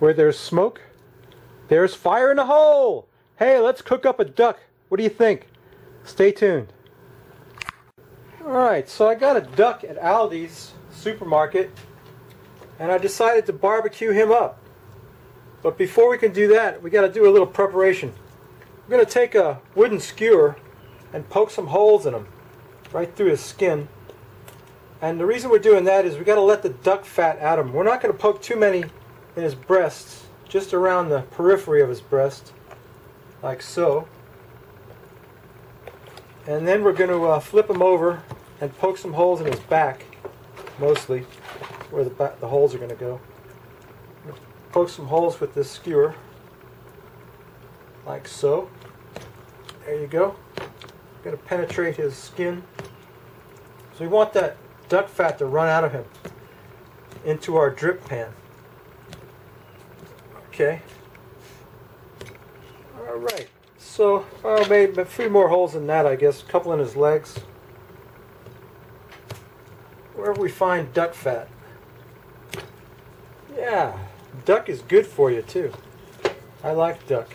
Where there's smoke, there's fire in the hole. Hey, let's cook up a duck. What do you think? Stay tuned. Alright, so I got a duck at Aldi's supermarket and I decided to barbecue him up. But before we can do that, we got to do a little preparation. We're going to take a wooden skewer and poke some holes in him right through his skin. And the reason we're doing that is we got to let the duck fat out of him. We're not going to poke too many in his breasts, just around the periphery of his breast, like so. And then we're going to flip him over and poke some holes in his back, mostly, where the holes are going to go. Poke some holes with this skewer, like so. There you go. Going to penetrate his skin. So we want that duck fat to run out of him into our drip pan. Okay. Alright. So, maybe a few more holes than that, I guess. A couple in his legs. Wherever we find duck fat. Yeah. Duck is good for you too. I like duck.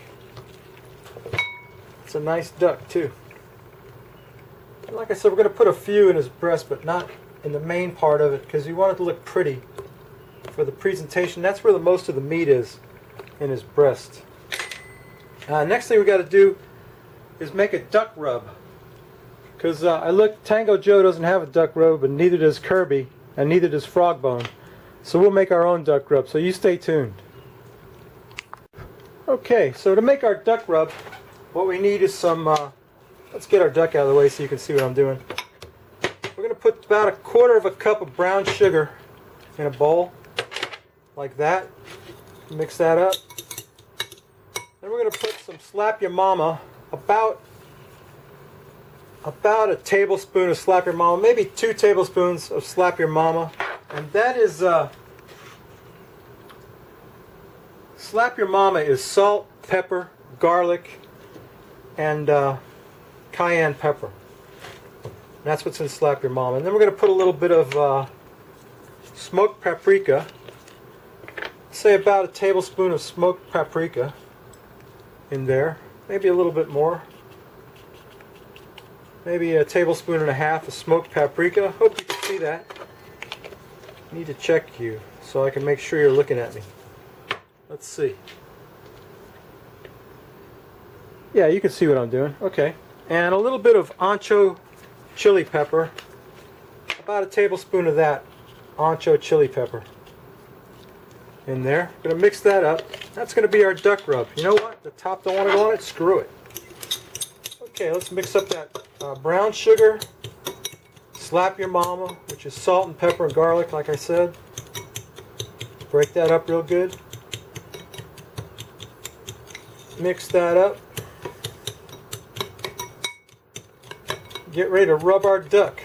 It's a nice duck too. And like I said, we're going to put a few in his breast, but not in the main part of it, because we want it to look pretty for the presentation. That's where the most of the meat is, in his breast. Next thing we got to do is make a duck rub, because I looked, Tango Joe doesn't have a duck rub, and neither does Kirby, and neither does Frogbone. So we'll make our own duck rub, so you stay tuned. Okay, so to make our duck rub, what we need is some, let's get our duck out of the way so you can see what I'm doing. We're going to put about 1/4 cup of brown sugar in a bowl, like that. Mix that up. Then we're going to put some Slap Your Mama, about a tablespoon of Slap Your Mama, maybe 2 tablespoons of Slap Your Mama. And that is, Slap Your Mama is salt, pepper, garlic, and cayenne pepper. That's what's in Slap Your Mama. And then we're going to put a little bit of smoked paprika, say about a tablespoon of smoked paprika in there, maybe a little bit more. Maybe 1.5 tablespoons of smoked paprika. Hope you can see that. Need to check you so I can make sure you're looking at me. Let's see. Yeah, you can see what I'm doing. Okay. And a little bit of Ancho chili pepper. About 1 tablespoon of that Ancho chili pepper in there. Going to mix that up. That's going to be our duck rub. You know what? The top don't want to go on it. Screw it. Okay, let's mix up that brown sugar. Slap Your Mama, which is salt and pepper and garlic, like I said. Break that up real good. Mix that up. Get ready to rub our duck.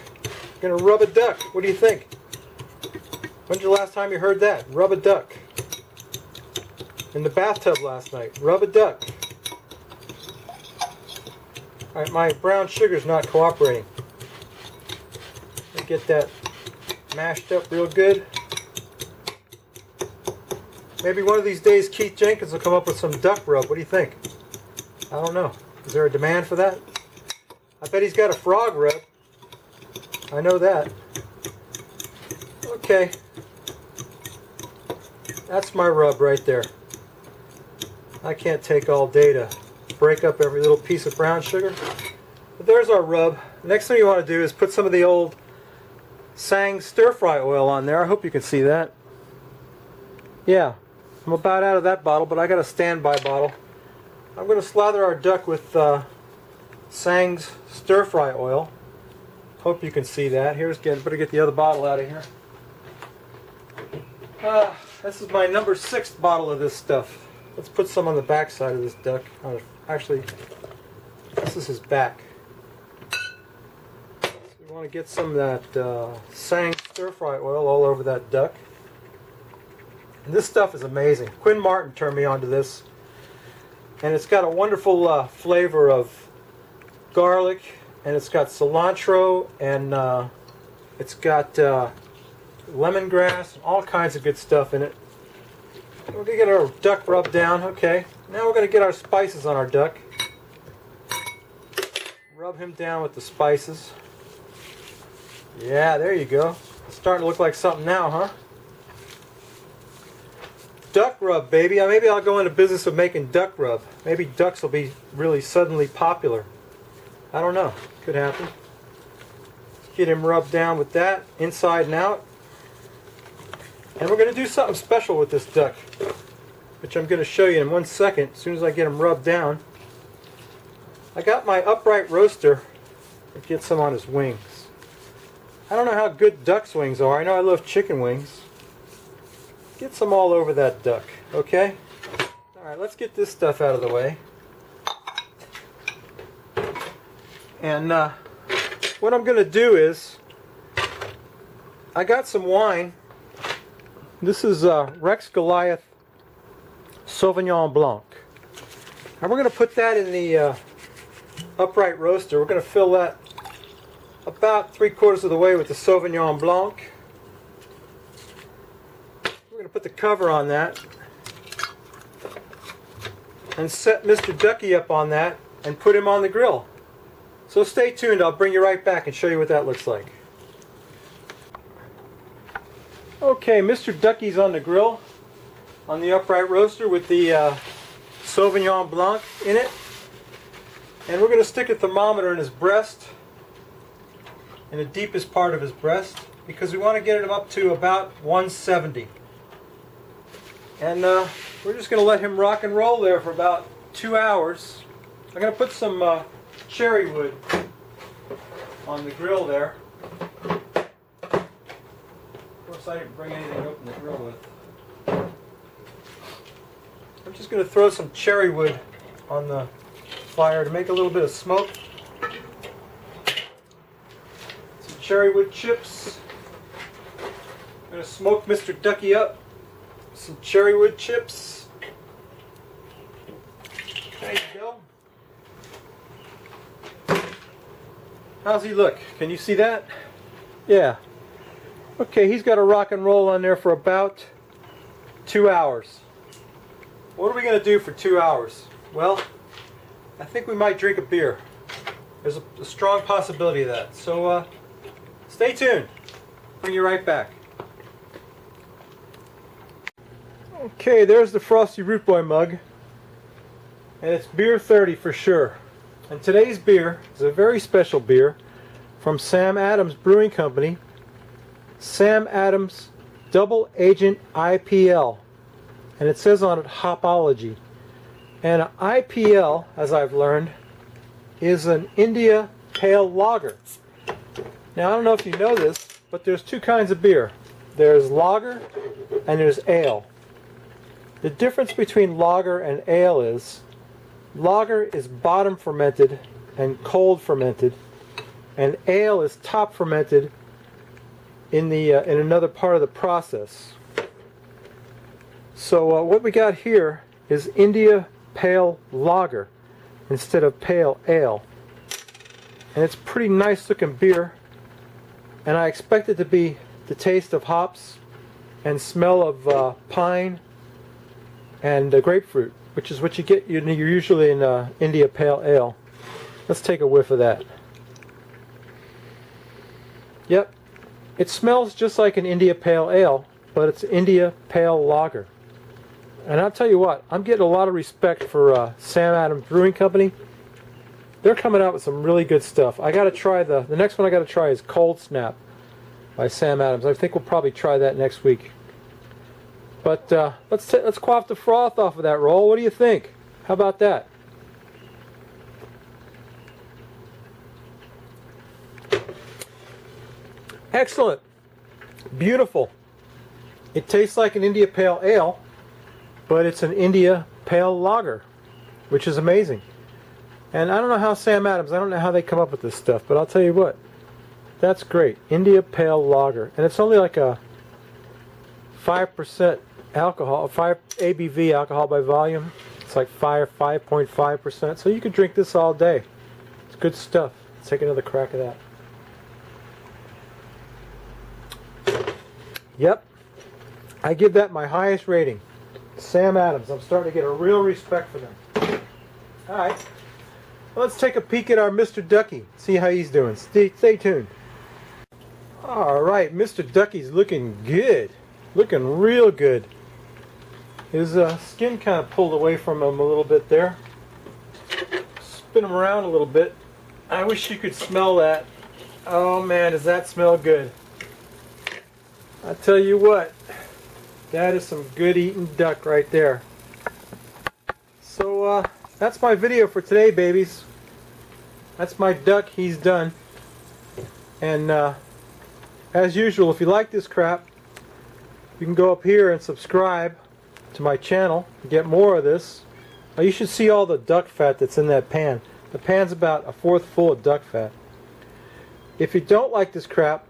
Gonna rub a duck. What do you think? When's the last time you heard that? Rub a duck. In the bathtub last night. Rub a duck. Alright, my brown sugar's not cooperating. Get that mashed up real good. Maybe one of these days Keith Jenkins will come up with some duck rub. What do you think? I don't know. Is there a demand for that? I bet he's got a frog rub. I know that. Okay. That's my rub right there. I can't take all day to break up every little piece of brown sugar. But there's our rub. Next thing you want to do is put some of the old Tsangs Stir Fry Oil on there. I hope you can see that. Yeah, I'm about out of that bottle, but I got a standby bottle. I'm going to slather our duck with Tsangs Stir Fry Oil. Hope you can see that. Better get the other bottle out of here. This is my number 6 bottle of this stuff. Let's put some on the back side of this duck. Actually, this is his back. We want to get some of that Tsangs Stir Fry Oil all over that duck. And this stuff is amazing. Quinn Martin turned me onto this. And it's got a wonderful flavor of garlic, and it's got cilantro, and it's got lemongrass, and all kinds of good stuff in it. We're going to get our duck rubbed down. Okay, now we're going to get our spices on our duck. Rub him down with the spices. Yeah, there you go. It's starting to look like something now, huh? Duck rub, baby. Maybe I'll go into business of making duck rub. Maybe ducks will be really suddenly popular. I don't know. Could happen. Let's get him rubbed down with that, inside and out. And we're going to do something special with this duck, which I'm going to show you in 1 second, as soon as I get him rubbed down. I got my upright roaster to get some on his wings. I don't know how good duck's wings are. I know I love chicken wings. Get some all over that duck, okay? Alright, let's get this stuff out of the way. And what I'm going to do is, I got some wine. This is Rex Goliath Sauvignon Blanc. And we're going to put that in the upright roaster. We're going to fill that about 3/4 of the way with the Sauvignon Blanc. We're going to put the cover on that and set Mr. Ducky up on that and put him on the grill. So stay tuned. I'll bring you right back and show you what that looks like. Okay, Mr. Ducky's on the grill on the upright roaster with the Sauvignon Blanc in it. And we're going to stick a thermometer in his breast, in the deepest part of his breast, because we want to get him up to about 170. And we're just going to let him rock and roll there for about 2 hours. I'm going to put some cherry wood on the grill there. Of course, I didn't bring anything to open the grill with. I'm just going to throw some cherry wood on the fire to make a little bit of smoke. Some cherry wood chips. I'm going to smoke Mr. Ducky up. Some cherry wood chips. There you go. How's he look? Can you see that? Yeah. Okay, he's got a rock and roll on there for about 2 hours. What are we going to do for 2 hours? Well, I think we might drink a beer. There's a strong possibility of that. So stay tuned. Bring you right back. Okay, there's the Frosty Root Boy mug. And it's beer 30 for sure. And today's beer is a very special beer from Sam Adams Brewing Company. Sam Adams Double Agent IPL. And it says on it Hopology. And IPL, as I've learned, is an India Pale Lager. Now, I don't know if you know this, but there's two kinds of beer. There's lager and there's ale. The difference between lager and ale is lager is bottom fermented and cold fermented, and ale is top fermented in another part of the process. So what we got here is India Pale Lager instead of Pale Ale, and it's pretty nice looking beer, and I expect it to be the taste of hops and smell of pine and grapefruit, which is what you get. You're usually in India Pale Ale. Let's take a whiff of that. Yep, it smells just like an India Pale Ale, but it's India Pale Lager. And I'll tell you what, I'm getting a lot of respect for Sam Adams Brewing Company. They're coming out with some really good stuff. I got to try the next one I got to try is Cold Snap by Sam Adams. I think we'll probably try that next week. But let's quaff the froth off of that roll. What do you think? How about that? Excellent. Beautiful. It tastes like an India Pale Ale, but it's an India Pale Lager, which is amazing. And I don't know how Sam Adams, I don't know how they come up with this stuff, but I'll tell you what, that's great. India Pale Lager. And it's only like a 5% alcohol, 5 ABV alcohol by volume. It's like 5.5%. So you could drink this all day. It's good stuff. Let's take another crack of that. Yep. I give that my highest rating. Sam Adams. I'm starting to get a real respect for them. Alright. Let's take a peek at our Mr. Ducky. See how he's doing. Stay tuned. Alright, Mr. Ducky's looking good. Looking real good. His skin kind of pulled away from him a little bit there. Spin him around a little bit. I wish you could smell that. Oh man, does that smell good. I tell you what, that is some good eating duck right there. So that's my video for today, babies. That's my duck, he's done. And as usual, if you like this crap, you can go up here and subscribe to my channel and get more of this. Now you should see all the duck fat that's in that pan. The pan's about a fourth full of duck fat. If you don't like this crap,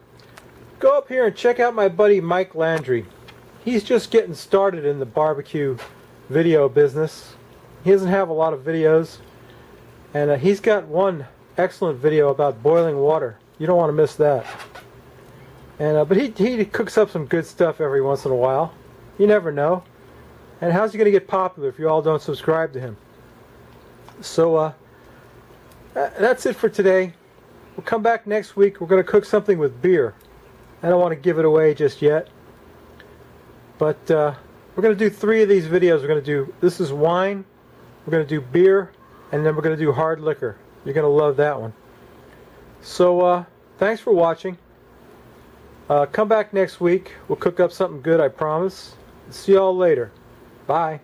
go up here and check out my buddy Mike Landry. He's just getting started in the barbecue video business. He doesn't have a lot of videos, and he's got one excellent video about boiling water. You don't want to miss that. And but he cooks up some good stuff every once in a while. You never know. And how's he going to get popular if you all don't subscribe to him? So that's it for today. We'll come back next week. We're going to cook something with beer. I don't want to give it away just yet. But we're going to do 3 of these videos. We're going to do, this is wine, we're going to do beer, and then we're going to do hard liquor. You're going to love that one. So thanks for watching. Come back next week. We'll cook up something good, I promise. See y'all later. Bye.